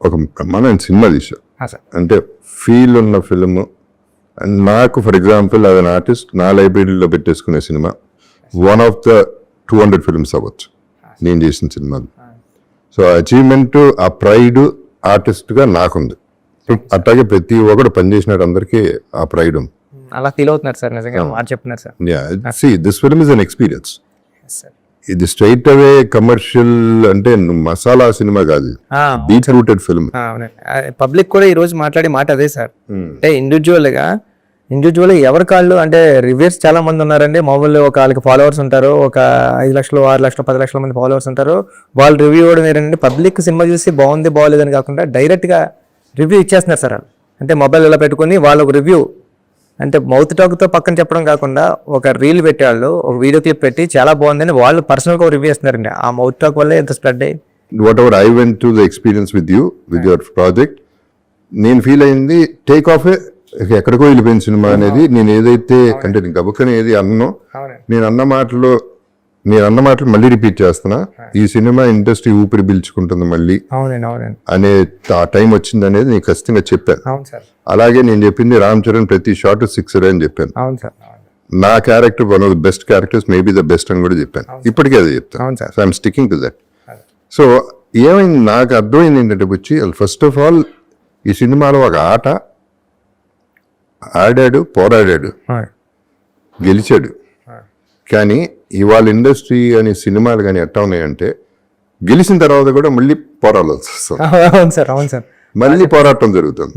ఒక బ్రహ్మాండమైన సినిమా తీశారు. అంటే ఫీల్ ఉన్న ఫిల్మ్. అండ్ నాకు for example as an artist నా లైబ్రరీలో పెట్టేసుకునే cinema one of the 200 films అవ్వచ్చు నేను చేసిన సినిమాలు. సో అచీవ్మెంట్, ఆ ప్రైడ్ ఆర్టిస్ట్గా నాకుంది. అట్లాగే ప్రతి ఒక్కడు పనిచేసినాడు, అందరికీ ఆ ప్రైడ్ ఉంది. అలా ఫీల్ అవుతున్నారు సార్, నిజంగా మాట చెప్తున్నారు sir. See this film is an experience. ఇది స్ట్రైట్ అవే కమర్షియల్ అంటే మసాలా సినిమా కాదు, డీప్ రూటెడ్ ఫిల్మ్. పబ్లిక్ కూడా ఈ రోజు మాట్లాడే మాట అదే సార్. అంటే ఇండివిజువల్ గా ఎవరి కాళ్ళు అంటే రివ్యూస్ చాలా మంది ఉన్నారండి. మామూలు ఒక వాళ్ళకి ఫాలోవర్స్ ఉంటారు, ఒక 5 లక్షలు 6 లక్షలు 10 లక్షల మంది ఫాలోవర్స్ ఉంటారు. వాళ్ళు రివ్యూ ఇవ్వడం ఏంటంటే పబ్లిక్ సినిమా చూసి బాగుంది బాగోలేదని కాకుండా డైరెక్ట్ గా రివ్యూ ఇచ్చేస్తున్నారు సార్. అంటే మొబైల్ ఇలా పెట్టుకుని వాళ్ళు ఒక రివ్యూ అంటే మౌత్ టాక్తో పక్కన చెప్పడం కాకుండా ఒక రీల్ పెట్టేవాళ్ళు ఒక వీడియో క్లిప్ పెట్టి చాలా బాగుందని వాళ్ళు పర్సనల్గా రివ్యూ ఇస్తున్నారండి. ఆ మౌత్ టాక్ వల్లే ఎంత స్ప్రెడ్ అయ్యి what ever I went to the experience with you with your project, నేను ఫీల్ అయింది టేక్ ఆఫ్ ఎక్కడికో వెళ్ళిపోయిన సినిమా అనేది. నేను ఏదైతే అంటే నేను గబుక్కని ఏది అన్నో, నేను అన్న మాటలు మళ్ళీ రిపీట్ చేస్తున్నా. ఈ సినిమా ఇండస్ట్రీ ఊపిరి పీల్చుకుంటుంది మళ్ళీ అనే ఆ టైం వచ్చింది అనేది నేను ఖచ్చితంగా చెప్పాను. అలాగే నేను చెప్పింది రామ్ చరణ్ ప్రతి షాట్ 6 అని చెప్పాను. నా character one of the best characters, maybe the best అని కూడా చెప్పాను. ఇప్పటికే అది చెప్తాను. So I'm sticking to that. So ఏమైంది నాకు అర్థమైంది ఏంటంటే వచ్చి ఫస్ట్ ఆఫ్ ఆల్ ఈ సినిమాలో ఒక ఆట ఆడాడు, పోరాడాడు, గెలిచాడు. కానీ ఇవాళ ఇండస్ట్రీ అనే సినిమాలు కానీ ఎట్టా ఉన్నాయంటే గెలిచిన తర్వాత కూడా మళ్ళీ పోరాడాల్సి వస్తుంది. మళ్ళీ పోరాటం జరుగుతుంది.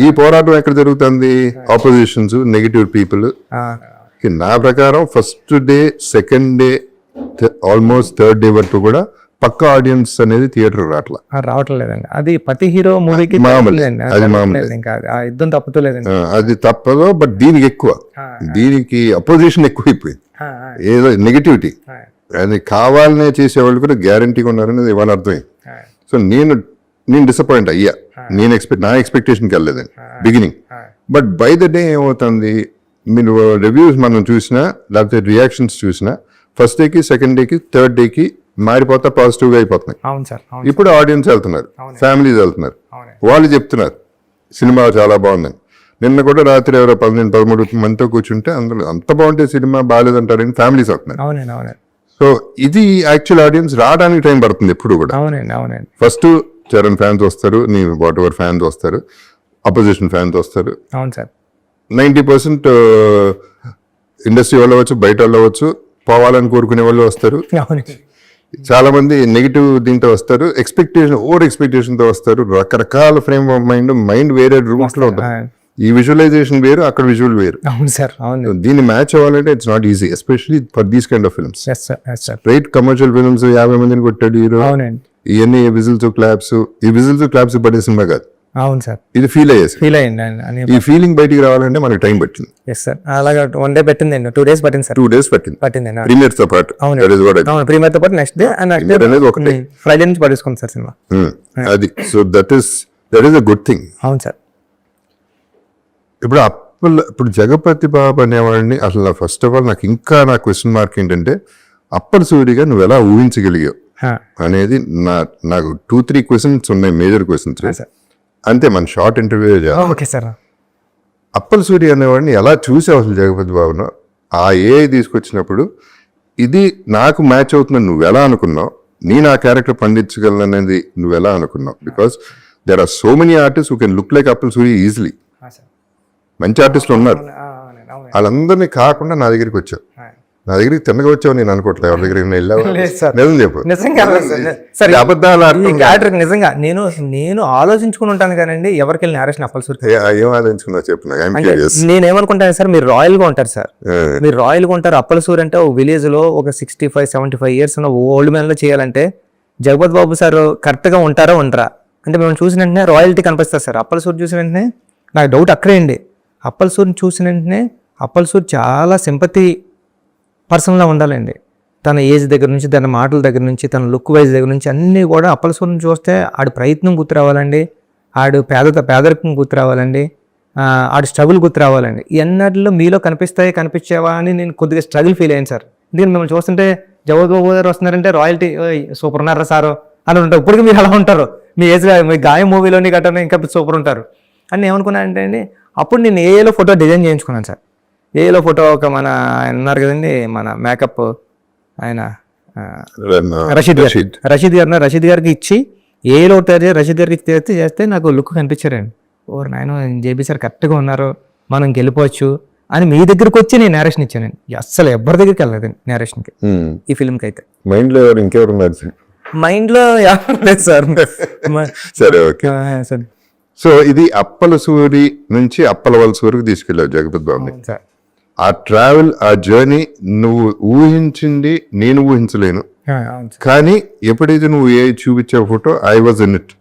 ఈ పోరాటం ఎక్కడ జరుగుతుంది? Opposition's, negative people. నా ప్రకారం first day, second day, almost third day వరకు కూడా పక్క ఆడియన్స్ అనేది థియేటర్ రావట్లేదండి. అది ప్రతి హీరో మూవీకి అది మామూలు, యుద్ధం తప్పుతలేదండి. అది తప్పదు. బట్ దీనికి ఎక్కువ, దీనికి అపోజిషన్ ఎక్కువైపోయింది. ఏదో నెగిటివిటీ అది కావాలనే చేసేవాళ్ళు కూడా గ్యారంటీగా ఉన్నారనేది ఇవాళ అర్థమైంది. సో నేను డిసప్పాయింట్ అయ్యా. నా ఎక్స్పెక్టేషన్కి వెళ్ళలేదండి beginning. But by the day ఏమవుతుంది, మీరు రివ్యూస్ మనం చూసినా లేకపోతే రియాక్షన్స్ చూసినా ఫస్ట్ డేకి, సెకండ్ డేకి, థర్డ్ డేకి మారిపోతా పాజిటివ్ గా అయిపోతున్నాయి. ఇప్పుడు ఆడియన్స్ వెళ్తున్నారు, ఫ్యామిలీస్ వెళ్తున్నారు, వాళ్ళు చెప్తున్నారు సినిమా చాలా బాగుందని. నిన్న కూడా రాత్రి ఎవరో 12-13 మందితో కూర్చుంటే అందులో అంత బాగుంటే సినిమా బాగాలేదంటారని ఫ్యామిలీస్ అవుతున్నారు. సో ఇది యాక్చువల్ ఆడియన్స్ రావడానికి టైం పడుతుంది ఎప్పుడు కూడా. ఫస్ట్ చరణ్ ఫ్యాన్స్ వస్తారు, నీ వాట్ ఎవర్ ఫ్యాన్స్ వస్తారు, అపోజిషన్ ఫ్యాన్స్ వస్తారు. 90% ఇండస్ట్రీ వాళ్ళు అవ్వచ్చు, బయట వాళ్ళు అవ్వచ్చు, పోవాలని కోరుకునే వాళ్ళు వస్తారు. చాలా మంది నెగిటివ్ దీంతో వస్తారు, ఓవర్ ఎక్స్పెక్టేషన్ తో వస్తారు. రకరకాల ఫ్రేమ్ ఆఫ్ మైండ్ వేరే రూమ్స్ లో ఉంటారు. ఈ విజువలైజేషన్ వేరు, అక్కడ విజువల్ వేరు. దీన్ని మ్యాచ్ అవ్వాలంటే it's not easy, especially for these kind of films. Right, commercial films 50 మందిని కొట్టాడు హీరో, ఇవన్నీ విజిల్స్ క్లాప్స్ పడే సినిమా కాదు. అవును సార్, ఇది ఫీల్ అయ్యింది. ఈ ఫీలింగ్ బయటికి రావాలంటే మనకి టైం పట్టింది. అలాగా 1 డే పట్టింది, 2 days పట్టింది సార్. 2 days పట్టింది ప్రీమియర్ తో పాటు. ప్రీమియర్ తో పాటు నెక్స్ట్ డే అనేది ఒకటి ఫ్రైడే నుంచి పడేసుకుంది సార్ సినిమా. అది so that is a good thing. అవును సార్. ఇప్పుడు జగపతి బాబు అనేవాడిని అసలు ఫస్ట్ ఆఫ్ ఆల్ నా క్వశ్చన్ మార్క్ ఏంటంటే అప్పటి సూరిగా నువ్వు ఎలా ఊహించగలిగావు అనేది నాకు 2-3 క్వశ్చన్స్ ఉన్నాయి, మేజర్ క్వశ్చన్స్. అంతే, మన షార్ట్ ఇంటర్వ్యూ చేయాలి. అప్పల్ సూరి అనేవాడిని ఎలా చూసావు అసలు జగపతి బాబును? ఆ ఏఐ తీసుకొచ్చినప్పుడు ఇది నాకు మ్యాచ్ అవుతుందని నువ్వు ఎలా అనుకున్నావు? నేను ఆ క్యారెక్టర్ పండించగలను అనేది నువ్వు ఎలా అనుకున్నావు? Because there are so many artist who can look like Appal Suri easily. మంచి ఆర్టిస్టులు ఉన్నారు, వాళ్ళందరినీ కాకుండా నా దగ్గరికి వచ్చావు. నా దగ్గరికి తిన్నగా వచ్చావు నేను అనుకోవట్లేదు. ఎవరి దగ్గర వెళ్ళావు? నిజం చెప్పు. నిజంగా నేను ఆలోచించుకుని ఉంటాను కానండి ఎవరికి వెళ్ళిన నేరేషన్ అప్పల్ సూరి ఏం ఆలోచించుకున్నా చెప్పు. నేనేమనుకుంటాను సార్, మీరు రాయల్ గా ఉంటారు సార్, మీరు రాయల్ గా ఉంటారు. అప్పల్ సూరి అంటే ఒక విలేజ్ లో ఒక 65-75 years ఉన్న ఓల్డ్ మ్యాన్ లో చేయాలంటే జగపతి బాబు సార్ కరెక్ట్ గా ఉంటారా ఉండరా అంటే మేము చూసిన వెంటనే రాయల్టీ కనిపిస్తారు సార్. అప్పల్ సూరి చూసిన వెంటనే నాకు డౌట్ అక్కడే అండి. అప్పల్ సూరిని చూసిన వెంటనే అప్పల్ సూరి చాలా సింపతి పర్సన్లా ఉండాలండి. తన ఏజ్ దగ్గర నుంచి, తన మాటల దగ్గర నుంచి, తన లుక్ వైజ్ దగ్గర నుంచి అన్నీ కూడా అప్పల్ సూరిని చూస్తే ఆడి ప్రయత్నం గుర్తు రావాలండి, ఆడు పేదరికం గుర్తు రావాలండి, ఆడు స్ట్రగుల్ గుర్తు రావాలండి. ఇవన్నిటిలో మీలో కనిపించేవా అని నేను కొద్దిగా స్ట్రగుల్ ఫీల్ అయ్యాను సార్. ఎందుకంటే మిమ్మల్ని చూస్తుంటే జగపతి బాబు గారు వస్తున్నారంటే రాయల్టీ సూపర్ ఉన్నారా సార్ అని ఉంటారు. ఇప్పటికీ మీరు అలా ఉంటారు. మీ ఏజ్లో మీ గాయం మూవీలోని గట్రా ఇంకా సూపర్ ఉంటారు అని నేను ఏమనుకున్నాను అంటే అండి, అప్పుడు నేను ఏఏలో ఫోటో డిజైన్ చేయించుకున్నాను సార్. ఏఏలో ఫోటో ఒక మన ఆయన ఉన్నారు కదండి, మన మేకప్ ఆయన రషీద్ గారికి ఇచ్చి ఏలో రషీద్ గారికి చేస్తే నాకు లుక్ కనిపించారండి. ఓరు నాయన జేబీ సార్ కరెక్ట్గా ఉన్నారు, మనం గెలిపోవచ్చు అని మీ దగ్గరకు వచ్చి నేను నేరేషన్ ఇచ్చానండి. అస్సలు ఎవరి దగ్గరికి వెళ్ళలేదు నేరేషన్కి ఈ ఫిల్మ్కి అయితే. మైండ్లో ఇంకెవరు ఉన్నారు? మైండ్లో లేదు సార్. సరే, ఓకే. సో ఇది అప్పల సూరి నుంచి అప్పల వలస వరకు తీసుకెళ్ళావు జగపతి బాబుని. ఆ ట్రావెల్, ఆ జర్నీ నువ్వు ఊహించింది నేను ఊహించలేను. కానీ ఎప్పుడైతే నువ్వు ఏ చూపించే photo I was in it,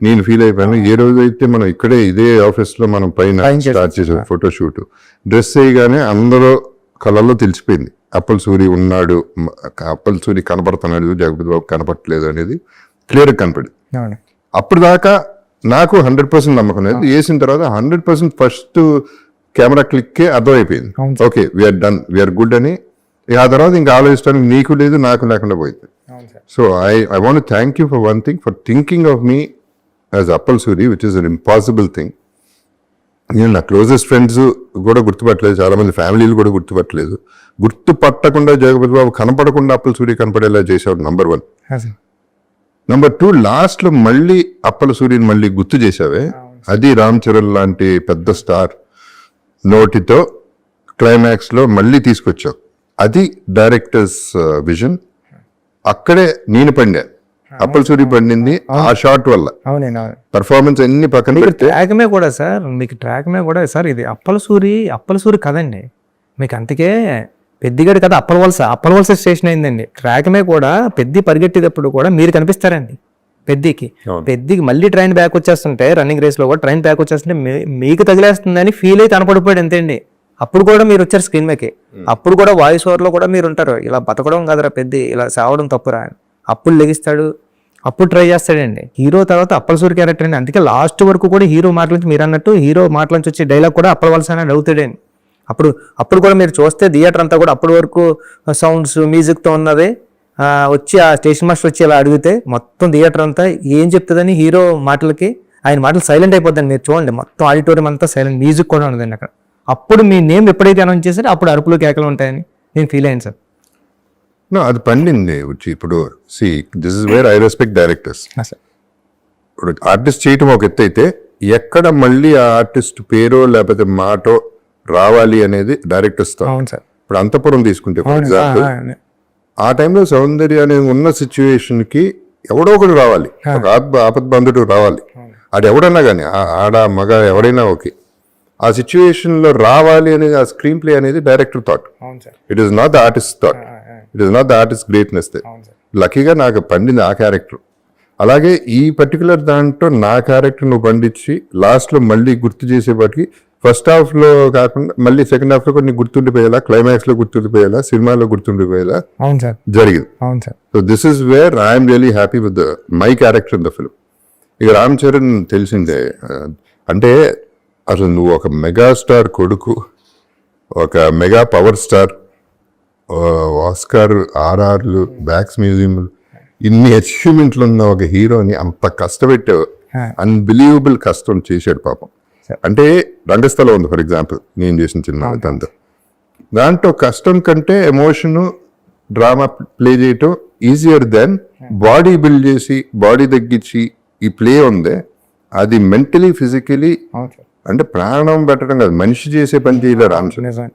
నేను ఫీల్ అయిపోయాను. ఏ రోజైతే మనం ఇక్కడే ఇదే ఆఫీస్ లో మనం పైన స్టార్ట్ చేసాం ఫోటో షూట్, డ్రెస్ వేయగానే అందరూ కళ్ళల్లో తెలిసిపోయింది అప్పల సూరి ఉన్నాడు, అప్పల సూరి కనపడుతున్నాడు, జగపతి బాబు కనపడట్లేదు అనేది క్లియర్ కనపడింది. అప్పుడు దాకా నాకు 100% నమ్మకం లేదు. వేసిన తర్వాత 100% ఫస్ట్ కెమెరా క్లిక్కే అర్థమైపోయింది, okay we're done, we're good అని. ఆ తర్వాత ఇంకా ఆలోచించడానికి నీకు లేదు, నాకు లేకుండా పోయింది. So I want thank you for one thing, for thinking of me as Appal Suri, which is an impossible thing. నేను నా క్లోజెస్ట్ ఫ్రెండ్స్ కూడా గుర్తుపట్టలేదు, చాలా మంది ఫ్యామిలీలు కూడా గుర్తుపట్టలేదు. గుర్తుపట్టకుండా జగపతి బాబు కనపడకుండా అప్పల్ సూరి కనపడేలా చేసేవాడు నంబర్ 1. నంబర్ 2, లాస్ట్ లో మళ్ళీ అప్పల సూరిని మళ్ళీ గుర్తు చేసావే, అది రామ్ చరణ్ లాంటి పెద్ద స్టార్ నోటితో క్లైమాక్స్ లో మళ్ళీ తీసుకొచ్చావు. అది డైరెక్టర్స్ విజన్. అక్కడే నేను పండా, అప్పల్ సూరి పండింది ఆ షాట్ వల్ల. పర్ఫార్మెన్స్ అన్ని పక్కన పెడితే ట్రాక్మే కూడా సార్, మీకు ట్రాక్మే కూడా సార్ ఇది అప్పల సూరి కదండి మీకు. అందుకే పెద్దిగడి కదా అప్పల వలస స్టేషన్ అయిందండి. ట్రాక్మే కూడా పెద్ది పరిగెట్టేటప్పుడు కూడా మీరు కనిపిస్తారండి పెద్దికి. మళ్ళీ ట్రైన్ బ్యాక్ వచ్చేస్తుంటే రన్నింగ్ రేస్ లో కూడా ట్రైన్ బ్యాక్ వచ్చేస్తుంటే మీకు తగిలేస్తుందని ఫీల్ అయితే కనపడిపోయాడు అంతేండి. అప్పుడు కూడా మీరు వచ్చారు స్క్రీన్ మీదకి, అప్పుడు కూడా వాయిస్ ఓవర్ లో కూడా మీరు ఉంటారు. ఇలా బతకడం కాదురా పెద్ది, ఇలా సావడం తప్పురా, అప్పుడు లెగిస్తాడు, అప్పుడు ట్రై చేస్తాడండి. హీరో తర్వాత అప్పల సూరి క్యారెక్టర్ అండి. అందుకే లాస్ట్ వరకు కూడా హీరో మాటల నుంచి మీరు అన్నట్టు హీరో మాటల నుంచి వచ్చే డైలాగ్ కూడా అప్పల వలస అనేది అవుతాడండి. అప్పుడు కూడా మీరు చూస్తే థియేటర్ అంతా కూడా అప్పటి వరకు సౌండ్స్ మ్యూజిక్తో ఉన్నది. వచ్చి ఆ స్టేషన్ మాస్టర్ వచ్చి ఇలా అడిగితే మొత్తం థియేటర్ అంతా ఏం చెప్తుందని హీరో మాటలకి ఆయన మాటలు సైలెంట్ అయిపోద్దండి. మీరు చూడండి మొత్తం ఆడిటోరియం అంతా సైలెంట్, మ్యూజిక్ కూడా ఉండదండి అక్కడ. అప్పుడు మీ నేమ్ ఎప్పుడైతే అనౌన్స్ చేశారో అప్పుడు అరుపులు కేకలు ఉంటాయని నేను ఫీల్ అయ్యాను సార్. అది పండింది వచ్చి. ఇప్పుడు this is where I respect directors. ఇప్పుడు ఆర్టిస్ట్ చేయటం ఒక ఎత్తు అయితే, ఎక్కడ మళ్ళీ ఆ ఆర్టిస్ట్ పేరో లేకపోతే మాటో రావాలి అనేది డైరెక్టర్స్ తో. ఇప్పుడు అంతపురం తీసుకుంటే ఫర్ ఎగ్జాంపుల్, ఆ టైంలో సౌందర్య అనేది ఉన్న సిచ్యువేషన్ కి ఎవడో ఒకడు రావాలి, ఒక ఆపద్బంధుడు రావాలి. అది ఎవడన్నా కానీ ఆడ మగ ఎవరైనా ఓకే, ఆ సిచ్యువేషన్ లో రావాలి అనేది ఆ స్క్రీన్ ప్లే అనేది director thought. It is not the artist thought, it is not the artist greatness. లక్కీగా నాకు పండింది ఆ క్యారెక్టర్. అలాగే ఈ పర్టికులర్ దాంట్లో నా క్యారెక్టర్ నువ్వు పండించి లాస్ట్ లో మళ్ళీ గుర్తు చేసేపాటికి ఫస్ట్ హాఫ్ లో కాకుండా మళ్ళీ సెకండ్ హాఫ్ లో కొన్ని గుర్తుండిపోయేలా, క్లైమాక్స్ లో గుర్తుండిపోయేలా, సినిమాలో గుర్తుండిపోయేలా జరిగింది. So this is where I'm really happy with my character in the film. ఇక రామ్ చరణ్ తెలిసిందే, అంటే అసలు నువ్వు ఒక మెగాస్టార్ కొడుకు, ఒక మెగా పవర్ స్టార్, ఆస్కార్, ఆర్ఆర్లు, బ్యాక్స్ మ్యూజియంలు, ఇన్ని అచీవ్మెంట్లు ఉన్న ఒక హీరోని అంత కష్టపెట్టావు. అన్బిలీవబుల్ కష్టం చేశాడు పాపం. అంటే రంగస్థలం ఉంది ఫర్ ఎగ్జాంపుల్, నేను చేసిన సినిమా దాంట్లో కష్టం కంటే ఎమోషన్, డ్రామా ప్లే చేయటం ఈజియర్ దెన్ బాడీ బిల్డ్ చేసి బాడీ తగ్గించి ఈ ప్లే ఉందే, అది మెంటలీ ఫిజికలీ అంటే ప్రాణం పెట్టడం కాదు, మనిషి చేసే పని చేయలేరు రామ్ చరణ్.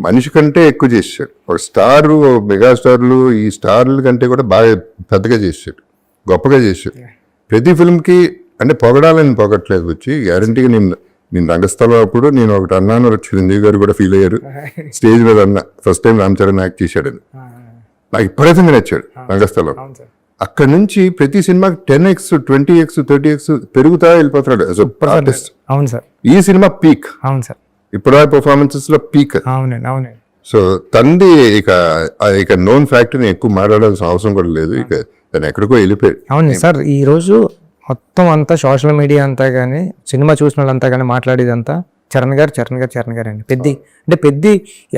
మనిషి కంటే ఎక్కువ చేశాడు. ఒక స్టార్, మెగాస్టార్లు, ఈ స్టార్ల కంటే కూడా బాగా పెద్దగా చేశాడు, గొప్పగా చేశాడు. ప్రతి ఫిల్మ్కి అంటే పొగడాలని పొగట్లేదు వచ్చి, గ్యారంటీగా నేను రంగస్థలం అప్పుడు నేను ఒకటి అన్నాను, చిరంజీవి గారు కూడా ఫీల్ అయ్యారు. స్టేజ్ మీద అన్న first time Ram Charan act చేశాడని నాకు ఇప్పటికీ నచ్చాడు రంగస్థలం. అక్కడి నుంచి ప్రతి సినిమాకి 10x 20x 30x పెరుగుతా వెళ్ళిపోతున్నాడు యాజ్ అ ఆర్టిస్ట్. ఈ సినిమా పీక్, ఇప్పుడు పర్ఫార్మెన్సెస్ లో పీక్. సో తంది ఇక నోన్ ఫ్యాక్టరీ ఎక్కువ మాట్లాడాల్సిన అవసరం కూడా లేదు, ఇక తను ఎక్కడికో వెళ్ళిపోయాడు. అవును సార్, ఈ రోజు మొత్తం అంతా సోషల్ మీడియా అంతా కానీ, సినిమా చూసిన వాళ్ళంతా కానీ మాట్లాడేదంతా చరణ్ గారు అండి. పెద్ది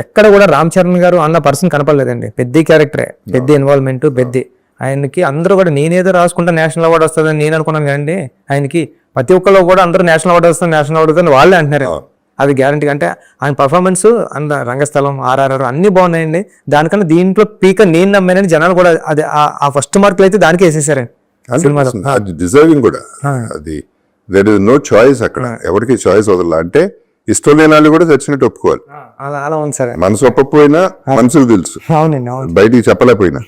ఎక్కడ కూడా రామ్ చరణ్ గారు అన్న పర్సన్ కనపడలేదండి. పెద్ది క్యారెక్టరే, పెద్ది ఇన్వాల్వ్మెంట్, పెద్ది ఆయనకి అందరూ కూడా నేనేదో రాసుకుంటా నేషనల్ అవార్డు వస్తుందని నేను అనుకున్నాను కానీ ఆయనకి ప్రతి ఒక్కళ్ళు కూడా అందరూ నేషనల్ అవార్డు వస్తుంది వాళ్ళే అంటున్నారు. అది గ్యారంటీ. అంటే ఆయన పర్ఫార్మెన్స్ అంత రంగస్థలం ఆర్ఆర్ఆర్ అన్ని బాగున్నాయండి. దానికన్నా దీంట్లో పీక నేను నమ్మానని జనాలు కూడా అది ఆ ఫస్ట్ మార్కులు అయితే దానికే వేసేసారండి సినిమాలో. అది డిజర్వింగ్ కూడా. అది దర్ ఇస్ నో చాయిస్ అక్కడ, ఎవరికి చాయిస్ వదల. అంటే ఇష్టం లేని వాళ్ళు కూడా చచ్చినట్టు ఒప్పుకోవాలి. అలా ఉంది సార్. మనసు ఒప్పకపోయినా మనసుకు తెలుసు, అవునండి అవును. బయటికి చెప్పలేకపోయినా.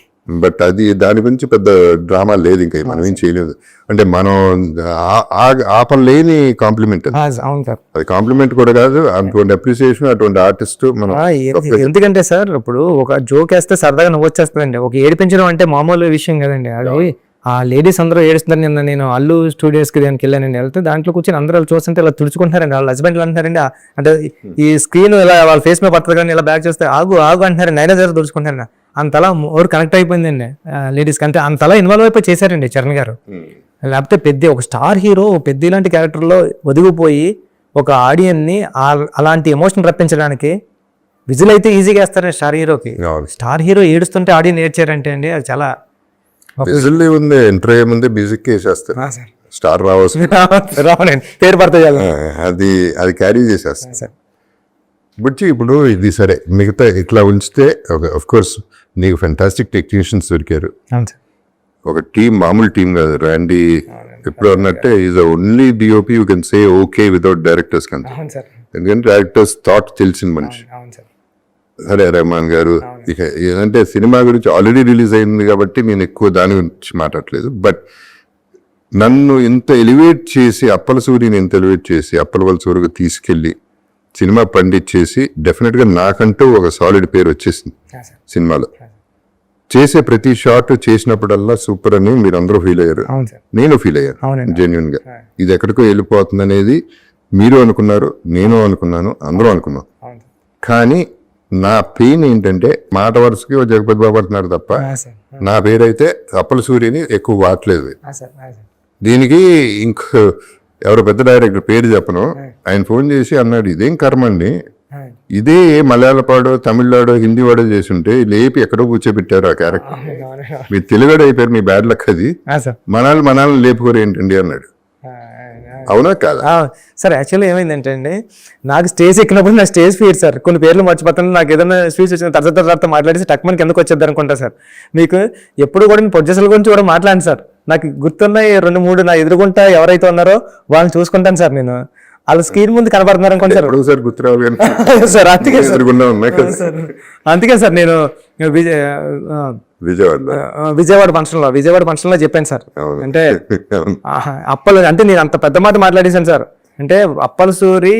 బట్ అది దాని గురించి పెద్ద డ్రామా లేదు, ఇంకా మనం ఏం చేయలేదు. అంటే మనం ఆపలేని కాంప్లిమెంట్. అవును సార్. అది కాంప్లిమెంట్ కూడా కాదు, అటువంటి అప్రిసియేషన్, అటువంటి ఆర్టిస్ట్ మనం. ఎందుకంటే సార్ ఇప్పుడు ఒక జోక్ వేస్తే సరదాగా నవ్వు వచ్చేస్తుందండి. ఒక ఏడిపించడం అంటే మామూలు విషయం కదండి. అది ఆ లేడీస్ అందరూ ఏడుస్తున్నారు. నిన్న నేను అల్లు స్టూడియోస్కి దానికి వెళ్ళానండి. వెళ్తే దాంట్లో కూర్చొని అందరూ చూస్తుంటే ఇలా తుడుచుకుంటున్నారండి. వాళ్ళ హస్బెండ్లు అంటున్నారండి, అంటే ఈ స్క్రీన్ ఇలా వాళ్ళ ఫేస్ మీద పడుతుంది కానీ ఇలా బ్యాక్ చేస్తే ఆగు ఆగు అంటున్నారండి. నైనా దగ్గర తుడుచుకుంటారండి. అంతలా ఓవర్ కనెక్ట్ అయిపోయిందండి లేడీస్కి. అంటే అంతలా ఇన్వాల్వ్ అయిపోయి చేశారండి చరణ్ గారు. లేకపోతే పెద్ద ఒక స్టార్ హీరో పెద్ద ఇలాంటి క్యారెక్టర్లో ఒదిగిపోయి ఒక ఆడియన్ని అలాంటి ఎమోషన్ రప్పించడానికి విజువల్ అయితే ఈజీగా వేస్తారండి స్టార్ హీరోకి. స్టార్ హీరో ఏడుస్తుంటే ఆడియన్ ఏడ్చారంటే అండి అది చాలా విజువల్ ఉంది. ఎంటర్ అయ్యే ముందే మ్యూజిక్ వేసేస్తారు. స్టార్ రావాల్సింది పేరు పడతాయి అది క్యారీ చేసేస్తారు. బుచ్చి ఇప్పుడు ఇది సరే, మిగతా ఇట్లా ఉంచితే ఆఫ్ కోర్స్ నీకు ఫెంటాస్టిక్ టెక్నీషియన్స్ దొరికారు. ఒక టీం, మామూలు టీం కాదు. ర్యాండీ ఎప్పుడు అన్నట్టే is only DOP you can say okay without directors కన్నా. ఎందుకంటే డైరెక్టర్స్ థాట్ తెలిసిన మనిషి. సరే రెహమాన్ గారు, ఇక ఏదంటే సినిమా గురించి ఆల్రెడీ రిలీజ్ అయింది కాబట్టి నేను ఎక్కువ దాని గురించి మాట్లాడలేదు. బట్ నన్ను ఇంత ఎలివేట్ చేసి, అప్పల సూరిని ఇంత ఎలివేట్ చేసి అప్పల సూరిగా తీసుకెళ్ళి సినిమా పండించేసి డెఫినెట్గా నాకంటూ ఒక సాలిడ్ పేరు వచ్చేసింది సినిమాలో. చేసే ప్రతి షాట్ చేసినప్పుడల్లా సూపర్ అని మీరు అందరూ ఫీల్ అయ్యారు, నేను ఫీల్ అయ్యాను జెన్యున్ గా. ఇది ఎక్కడికో వెళ్ళిపోతుంది అనేది మీరు అనుకున్నారు, నేను అనుకున్నాను, అందరూ అనుకున్నాం. కానీ నా పెయిన్ ఏంటంటే మాట వరుసకి జగపతి బాబు అంటున్నారు తప్ప నా పేరైతే అప్పల సూర్యని ఎక్కువ వాడలేదు. దీనికి ఇంకో ఎవరో పెద్ద డైరెక్టర్ పేరు చెప్పను, ఆయన ఫోన్ చేసి అన్నాడు, ఇదేం కర్మ అండి, ఇదే మలయాళపాడో తమిళనాడో హిందీ వాడో చేసి ఉంటే లేపి ఎక్కడో కూర్చోబెట్టారు ఆ క్యారెక్టర్. మీరు తెలుగుడు అయిపోయారు, మీ బ్యాడ్ లక్ అది, మనల్ని లేపుకోరు ఏంటండి అన్నాడు. అవునా కాదా సార్? యాక్చువల్లీ ఏమైందంటే అండి, నాకు స్టేజ్ ఎక్కినప్పుడు నా స్టేజ్ ఫీర్ సార్, కొన్ని పేర్లు మర్చిపోతాను. నాకు ఏదైనా స్పీచ్ వచ్చిన తర్వాత మాట్లాడేసి టక్మని కిందకు వచ్చేద్దాం అనుకుంటా సార్. మీకు ఎప్పుడు కూడా నేను ప్రొడ్యూసర్ల గురించి కూడా మాట్లాడాను సార్. నాకు గుర్తున్న 2-3 నా ఎదురుగుంటా ఎవరైతే ఉన్నారో వాళ్ళని చూసుకుంటాను సార్. నేను వాళ్ళ స్క్రీన్ ముందు కనబడుతున్నారు అనుకోండి సార్. గుర్తురావు సార్. అందుకే సార్ నేను విజయవాడ ఫంక్షన్లో చెప్పాను సార్. అంటే అప్పలు అంటే నేను అంత పెద్ద మాట మాట్లాడేశాను సార్. అంటే అప్పల సూరి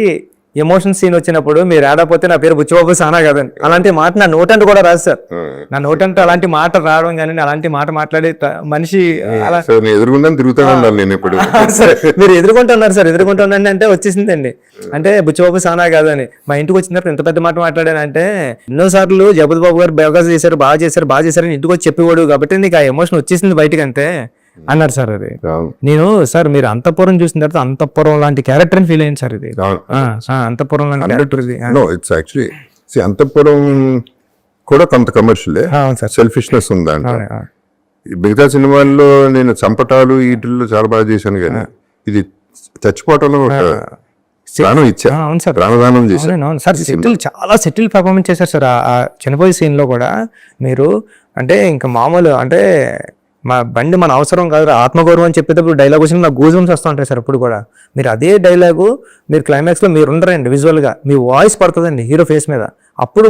ఎమోషన్ సీన్ వచ్చినప్పుడు మీరు ఆడపోతే నా పేరు బుచ్చిబాబు సానా కదండి, అలాంటి మాట నా నోటంటే కూడా రాదు సార్. నా నోటంటే అలాంటి మాట రావడం కానీ అలాంటి మాట మాట్లాడే మనిషి ఎదురుకుండా తిరుగుతూ ఉండాలి నేను ఇప్పుడు. మీరు ఎదుర్కొంటున్నారు సార్, ఎదుర్కొంటున్నాను అంటే వచ్చేసిందండి. అంటే బుచ్చిబాబు సానా కాదని మా ఇంటికి వచ్చిన తర్వాత ఎంత పెద్ద మాట మాట్లాడానంటే, ఎన్నోసార్లు జగపతి బాబు గారు బాగా చేశారు అని ఇంటికి వచ్చి చెప్పేవాడు కాబట్టి నీకు ఆ ఎమోషన్ వచ్చేసింది బయటకు అంతే అన్నారు సార్. అది నేను సార్ మీరు అంతఃపురం చూసిన తర్వాత అంతఃపురం లాంటి క్యారెక్టర్ అని ఫీల్ అయ్యింది సార్. ఇది అంతఃపురం లాంటి క్యారెక్టర్. ఇది ఇట్స్ యాక్చువల్లీ అంతఃపురం కూడా కొంత కమర్షియల్ సెల్ఫిష్నెస్ ఉందంట. మిగతా సినిమాల్లో నేను చంపటాలు వీటిల్లో చాలా బాగా చేశాను, కానీ ఇది చచ్చిపోవటంలో ప్రాణం ఇచ్చా. అవును సార్, ప్రాణదానం చేశాను సార్. చాలా సెటిల్ పర్ఫార్మెన్స్ చేశారు సార్. ఆ చనిపోయే సీన్ లో కూడా మీరు అంటే ఇంకా మామూలు అంటే మా బండి మన అవసరం కాదు ఆత్మగౌరవం అని చెప్పేటప్పుడు డైలాగ్ వచ్చిన నాకు గూజుమ్స్ వస్తూ ఉంటాయి సార్. ఇప్పుడు కూడా మీరు అదే డైలాగు మీరు క్లైమాక్స్లో మీరు ఉండరండి, విజువల్గా మీ వాయిస్ పడుతుందండి హీరో ఫేస్ మీద. అప్పుడు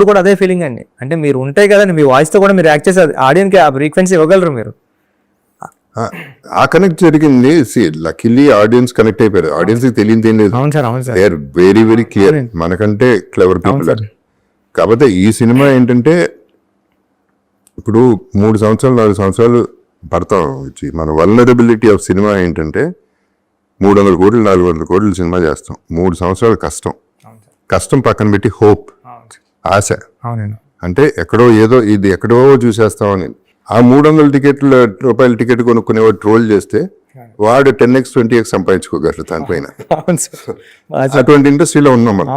కూడా అదే ఫీలింగ్ అండి. అంటే మీరు ఉంటాయి కదండి, మీ వాయిస్తో కూడా మీరు యాక్ట్ చేసి ఆడియన్కి ఆ ఫ్రీక్వెన్సీ ఇవ్వగలరు మీరు. ఆ కనెక్ట్ జరిగింది. లక్కీలీ ఆడియన్స్ కనెక్ట్ అయిపోయారు. ఆడియన్స్ కి తెలియదు ఏం లేదు. అవును సార్, అవును sir. They are very very clear, మనకంటే క్లెవర్ పీపుల్. కాకపోతే ఈ సినిమా ఏంటంటే ఇప్పుడు 3 సంవత్సరాలు 4 సంవత్సరాలు పడతాం వచ్చి మన వల్నరబిలిటీ ఆఫ్ సినిమా ఏంటంటే 300 కోట్లు 400 కోట్లు సినిమా చేస్తాం. 3 సంవత్సరాలు కష్టం పక్కన పెట్టి హోప్, ఆశ. అంటే ఎక్కడో ఏదో ఇది ఎక్కడో చూసేస్తామని ఆ 300 రూపాయల టికెట్ కొనుక్కునేవాడు ట్రోల్ చేస్తే వాడు 10x 20x సంపాదించుకోగలరు దానిపైన. అటువంటి ఇండస్ట్రీలో ఉన్నాం మనం.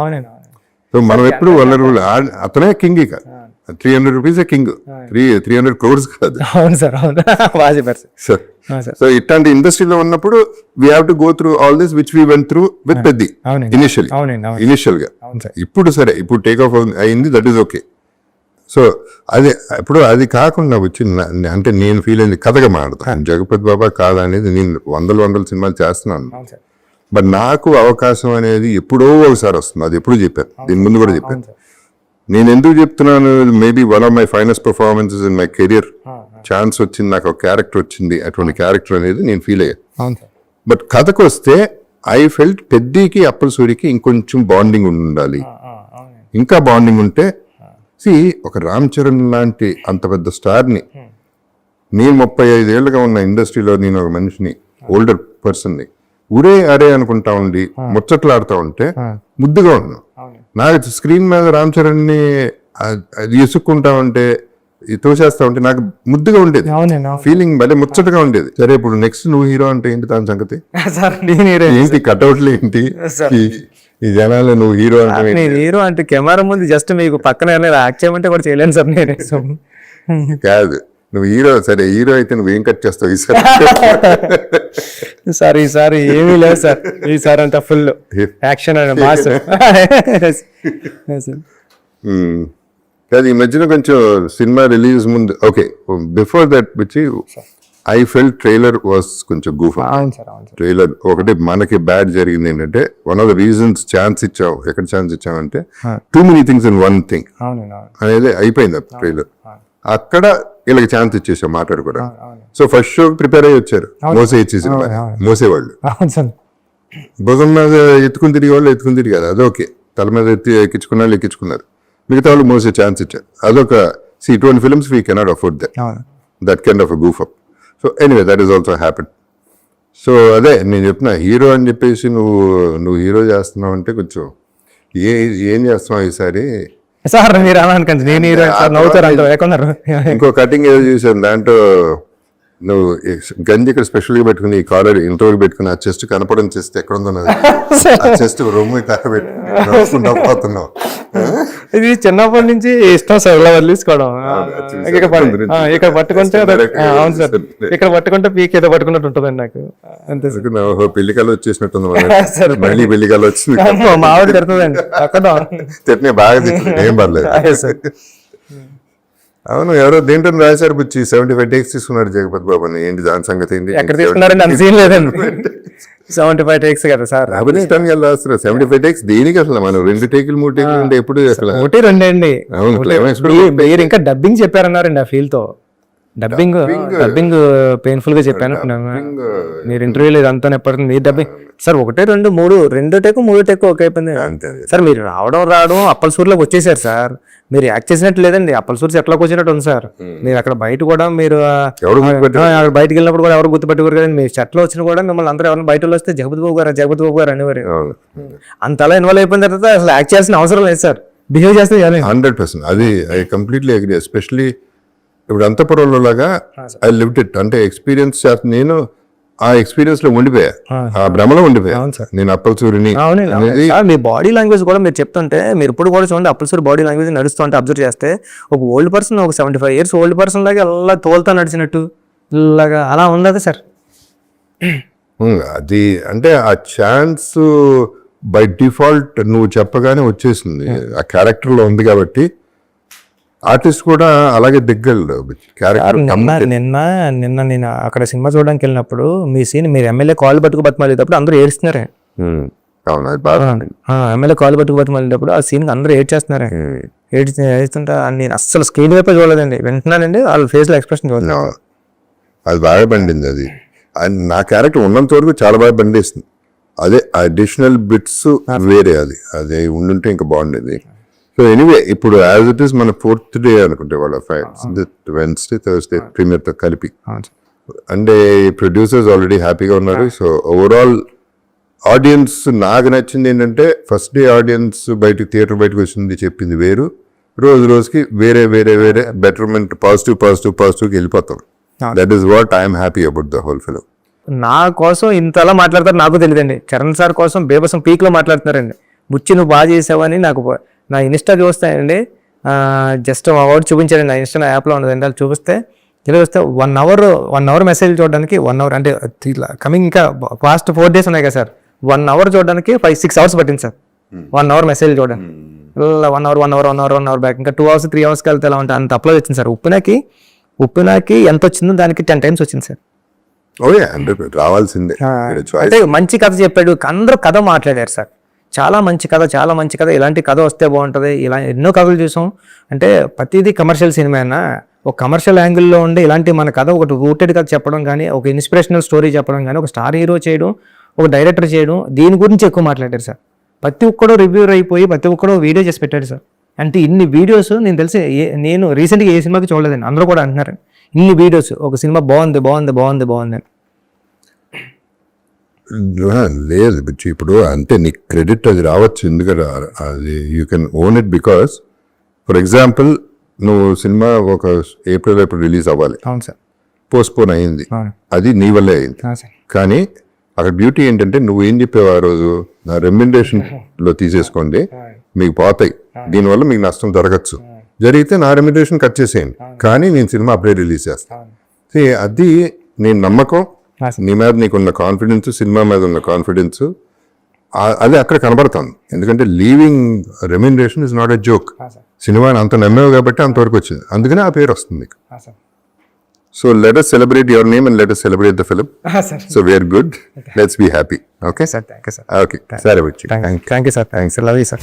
సో మనం ఎప్పుడు వల్నరబుల్, అతనే కింగ్. ఇక 300 రూపీస్ కింగ్ 300 crores కాదు. అవును సార్, అవును. బాగా చెప్పారు సార్. సార్ సో ఇట్లాంటి ఇండస్ట్రీలో ఉన్నప్పుడు we have to go through all this which we went through with Peddi initial ఇప్పుడు సరే ఇప్పుడు టేక్ ఆఫ్ అయింది, దట్ ఈస్ ఓకే. సో అదే ఇప్పుడు అది కాకుండా వచ్చింది అంటే నేను ఫీల్ అయింది కథగా మాడతాను. జగపతి బాబా కాదా అనేది నేను వందల సినిమాలు చేస్తున్నాను, బట్ నాకు అవకాశం అనేది ఎప్పుడో ఒకసారి వస్తుంది. అది ఎప్పుడు చెప్పాను, దీని ముందు కూడా చెప్పాను. నేను ఎందుకు చెప్తున్నాను, maybe one of my finest performances in my career. Chance వచ్చింది, నాకు ఒక క్యారెక్టర్ వచ్చింది, అటువంటి క్యారెక్టర్ అనేది నేను ఫీల్ అయ్యాను. బట్ కథకు వస్తే ఐ ఫెల్ట్ పెద్దికి అప్పల సూరికి ఇంకొంచెం బాండింగ్ ఉండాలి. ఇంకా బాండింగ్ ఉంటే ఒక రామ్ చరణ్ లాంటి అంత పెద్ద స్టార్ని, నేను 35 ఏళ్ళుగా ఉన్న ఇండస్ట్రీలో నేను ఒక మనిషిని, ఓల్డర్ పర్సన్ని ఊరే అరే అనుకుంటా ఉండి ముచ్చట్లాడుతూ ఉంటే ముద్దుగా ఉన్నాను. నాకు స్క్రీన్ మీద రామ్ చరణ్ని అది ఇసుక్కుంటా ఉంటే తోసేస్తా ఉంటే నాకు ముద్దుగా ఉండేది, ఫీలింగ్ భలే ముచ్చటగా ఉండేది. సరే ఇప్పుడు నెక్స్ట్ నువ్వు హీరో అంటే ఏంటి దాని సంగతి ఏంటి, కట్అవుట్లు ఏంటి, ఈ జనాలు నువ్వు హీరో అంటే హీరో అంటే కెమెరా ముందు జస్ట్ మీకు పక్కన యాక్ట్ చేయమంటే కూడా చేయలేను సార్ నేను. కాదు నువ్వు హీరో, సరే హీరో అయితే నువ్వు ఏం కట్ చేస్తావు ఈసారి? సార్ ఈసారి ఏమీ లేదు సార్, ఈసారి అంతా ఫుల్ యాక్షన్ అండ్ మాస్. కాదు ఈ మధ్యన కొంచెం సినిమా రిలీజ్ ముందు ఓకే, బిఫోర్ దట్ వచ్చి ఐ ఫెల్ట్ ట్రైలర్ వాస్ కొంచెం గూఫ్. ట్రైలర్ ఒకటి మనకి బ్యాడ్ జరిగింది ఏంటంటే, one of the reasons chance ఇచ్చావు, ఎక్కడ ఛాన్స్ ఇచ్చావంటే too many things in one thing అనేది అయిపోయింది ట్రైలర్. అక్కడ వీళ్ళకి ఛాన్స్ ఇచ్చేసాం మాట్లాడుకోవడం. సో ఫస్ట్ షో ప్రిపేర్ అయ్యి వచ్చారు, మోసే ఇచ్చేసి మోసేవాళ్ళు, భుజం మీద ఎత్తుకుని తిరిగి వాళ్ళు ఎత్తుకుని తిరిగారు, అదొకే. తల మీద ఎక్కించుకున్న వాళ్ళు ఎక్కించుకున్నారు, మిగతా వాళ్ళు మోసే ఛాన్స్ ఇచ్చారు. అదొక ఇటువంటి films we cannot afford that kind of a goof up. So anyway that is also happen. So అదే నేను చెప్తున్నా, హీరో అని చెప్పేసి నువ్వు హీరో చేస్తున్నావు అంటే కొంచెం ఏం చేస్తున్నావు ఈసారి సార్? మీరు అలా అనుకోండి, నేను హీరో నవ్వుతారు. ఇంకో కటింగ్ ఏదో చూసాను, దాంట్లో నువ్వు గంజి ఇక్కడ స్పెషల్గా పెట్టుకుని ఈ కాలర్ ఇంటర్వ్యూ పెట్టుకుని ఆ చెస్ట్ కనపడని చెస్ట్ ఎక్కడ ఉందో చెస్ట్ రొమ్ము పోతున్నావు. ఇది చిన్నప్పటి నుంచి ఇష్టం సార్, ఇలా వదిలేసుకోవడం. ఇక్కడ పట్టుకుంటే అవును సార్, ఇక్కడ పట్టుకుంటే పీక్ ఏదో పట్టుకున్నట్టు ఉంటుందండి నాకు. అంతే సార్. పెళ్లికలు వచ్చేసినట్టుంది, మళ్ళీ పెళ్లికలు వచ్చింది. మా ఆవిడ తిడుతుందండి అక్కడ, తిట్టిన బాగా తిట్టిన ఏం పర్లేదు. అవును, ఎవరో దేంట్లో రాశారు బుచ్చి 75 takes తీసుకున్నాడు జగపతి బాబు అని. ఏంటి దాని సంగతి ఏంటి? ఎక్కడ తీసుకున్నారండి? అంత సీన్ లేదండి. 75 takes కదా సార్, అభినిష్టానికి రాస్తారు. 75 takes దేనికి అసలు? మనం 2 టేకులు 3 టేకులు అంటే ఎప్పుడు అసలు 1 2 అండి. మీరు ఇంకా డబ్బింగ్ చెప్పారన్నారండి ఆ ఫీల్ తో. డబ్బింగ్ పెయిన్ఫుల్ గా చెప్పాను మీరు ఇంటర్వ్యూలో, ఇదంతా ఎప్పటికీ మీరు డబ్బింగ్ సార్ 1 2 3 టేకు 3 టేకు ఓకే అయిపోయింది సార్. మీరు రావడం అప్పలసూరులోకి వచ్చేసారు సార్. మీరు యాక్ట్ చేసినట్టు లేదండి, అప్పలసూరు ఎట్లోకి వచ్చినట్టు ఉంది సార్. మీరు అక్కడ బయట కూడా మీరు బయటకు వెళ్ళినప్పుడు కూడా ఎవరు గుర్తుపెట్టుకోరు కదండి. మీరు చెట్లో వచ్చిన కూడా మిమ్మల్ని అందరూ ఎవరైనా బయట వస్తే జగపతి బాబు గారు అనేవారు. అంతలా ఇన్వాల్వ్ అయిపోయిన తర్వాత అసలు యాక్ట్ చేయాల్సిన అవసరం లేదు సార్, బిహేవ్ చేస్తే 100%. అది ఐ కంప్లీట్లీ అగ్రీ. ఎస్పెషలీ ఇప్పుడు అంతపురంలో లాగా ఐ లివ్డ్ ఇట్, అంటే ఎక్స్పీరియన్స్ నేను ఆ ఎక్స్పీరియన్స్ లో ఉండిపోయా, ఆ భ్రమలో ఉండిపోయా నేను అప్పలసూరిని. మీ బాడీ లాంగ్వేజ్ కూడా మీరు చెప్తుంటే, మీరు ఇప్పుడు కూడా చూడండి అప్పలసూరి బాడీ లాంగ్వేజ్ నడుస్తుంటే అబ్జర్వ్ చేస్తే, ఒక ఓల్డ్ పర్సన్, ఒక 75 years ఓల్డ్ పర్సన్ లాగా అలా తోలుతా నడిచినట్టు ఇలాగా అలా ఉండదు సార్. అది అంటే ఆ ఛాన్స్ బై డిఫాల్ట్ నువ్వు చెప్పగానే వచ్చేసింది, ఆ క్యారెక్టర్ లో ఉంది కాబట్టి ఆర్టిస్ట్ కూడా అలాగే దిగ్గలు క్యారెక్టర్. నిన్న నేను అక్కడ సినిమా చూడడానికి వెళ్ళినప్పుడు మీ సీన్, మీరు ఎమ్మెల్యే కాల్ పట్టుకు బతిమాలేటప్పుడు అందరూ ఏడుస్తున్నారే. ఎమ్మెల్యే కాల్ పట్టుకు బతిమాలేటప్పుడు ఆ సీన్ అందరూ ఏడ్చేస్తున్నారే. ఏడుస్తుంటే నేను అస్సలు స్క్రీన్ వైపే చూడలేదండి, వింటున్నానండి వాళ్ళ ఫేస్ లో ఎక్స్ప్రెషన్ చూడలేదు. అది బాగా పండింది. అది నా క్యారెక్టర్ ఉన్నంత వరకు చాలా బాగా పండిస్తుంది. అదే అడిషనల్ బిట్స్ వేరే, అది ఉండుంటే ఇంకా బాగుండేది. సో ఎనీవే ఇప్పుడు యాజ్ ఇట్ ఈస్ మన 4th day అనుకుంటే వాళ్ళ Wednesday Thursday ప్రీమియర్తో కలిపి, అంటే ప్రొడ్యూసర్స్ ఆల్రెడీ హ్యాపీగా ఉన్నారు. సో ఓవరాల్ ఆడియన్స్ నాకు నచ్చింది ఏంటంటే, ఫస్ట్ డే ఆడియన్స్ థియేటర్ బయటకు వచ్చింది చెప్పింది వేరు, రోజుకి వేరే బెటర్మెంట్, పాజిటివ్కి వెళ్ళిపోతాం. That is what I'm happy about the whole film. నా కోసం ఇంతలా మాట్లాడతారు నాకు తెలియదండి. చరణ్ సార్ కోసం బేబసం పీక్ లో మాట్లాడుతున్నారండి. బుచ్చి నువ్వు బాగా చేసావని నాకు నా ఇన్స్టా చూస్తాయండి, జస్ట్ అవార్డు చూపించాడు నా ఇన్స్టా యాప్లో ఉన్నది అంటే చూపిస్తే ఇలా వస్తే 1 అవర్ మెసేజ్ చూడడానికి 1 అవర్ అంటే కమింగ్ ఇంకా ఫాస్ట్ 4 days ఉన్నాయి కదా సార్ 1 అవర్ చూడడానికి 5-6 hours పట్టింది సార్ 1 అవర్ మెసేజ్ చూడండి ఇలా 1 అవర్ బ్యాక్ ఇంకా 2 hours 3 hours వెళ్తే ఎలా ఉంటే అంత అప్లోడ్ వచ్చింది సార్ ఉప్పినాకి ఎంత వచ్చిందో దానికి 10 times వచ్చింది సార్ అంటే రావాల్సిందే. అంటే మంచి కథ చెప్పాడు అందరూ కథ మాట్లాడారు సార్ చాలా మంచి కథ ఇలాంటి కథ వస్తే బాగుంటుంది ఇలా ఎన్నో కథలు చూసాం అంటే ప్రతిదీ కమర్షియల్ సినిమా అయినా ఒక కమర్షియల్ యాంగిల్లో ఉండి ఇలాంటి మన కథ ఒకటి రూటెడ్ కథ చెప్పడం కానీ ఒక ఇన్స్పిరేషనల్ స్టోరీ చెప్పడం కానీ ఒక స్టార్ హీరో చేయడం ఒక డైరెక్టర్ చేయడం దీని గురించి ఎక్కువ మాట్లాడారు సార్ ప్రతి ఒక్కడో రివ్యూర్ అయిపోయి ప్రతి ఒక్కడో వీడియో చేసి పెట్టాడు సార్ అంటే ఇన్ని వీడియోస్ నేను తెలిసి నేను రీసెంట్గా ఏ సినిమాకి చూడలేదండి అందరూ కూడా అంటున్నారు ఇన్ని వీడియోస్ ఒక సినిమా బాగుంది లేదు ఇప్పుడు అంటే నీకు క్రెడిట్ అది రావచ్చు ఎందుకంటే అది you can own it because for example నువ్వు సినిమా ఒక ఏప్రిల్ రిలీజ్ అవ్వాలి అవును సార్ పోస్ట్పోన్ అయింది అది నీ వల్లే అయింది కానీ అక్కడ బ్యూటీ ఏంటంటే నువ్వు ఏం చెప్పావు ఆ రోజు నా రెమ్యునరేషన్ లో తీసేసుకోండి మీకు పోతాయి దీనివల్ల మీకు నష్టం జరగచ్చు జరిగితే నా రెమ్యునరేషన్ కట్ చేసేయండి కానీ నేను సినిమా అప్పుడే రిలీజ్ చేస్తాను అది నేను నమ్మకం నీ మీద నీకున్న కాన్ఫిడెన్స్ సినిమా మీద ఉన్న కాన్ఫిడెన్స్ అది అక్కడ కనబడుతుంది ఎందుకంటే leaving remuneration is not a joke సినిమాని అంత నమ్మేవు కాబట్టి అంతవరకు వచ్చింది అందుకనే ఆ పేరు వస్తుంది so let us celebrate your name and let us celebrate the film so we are good let's be happy okay sir thank you sir okay సరే వచ్చి thank you sir thanks love you sir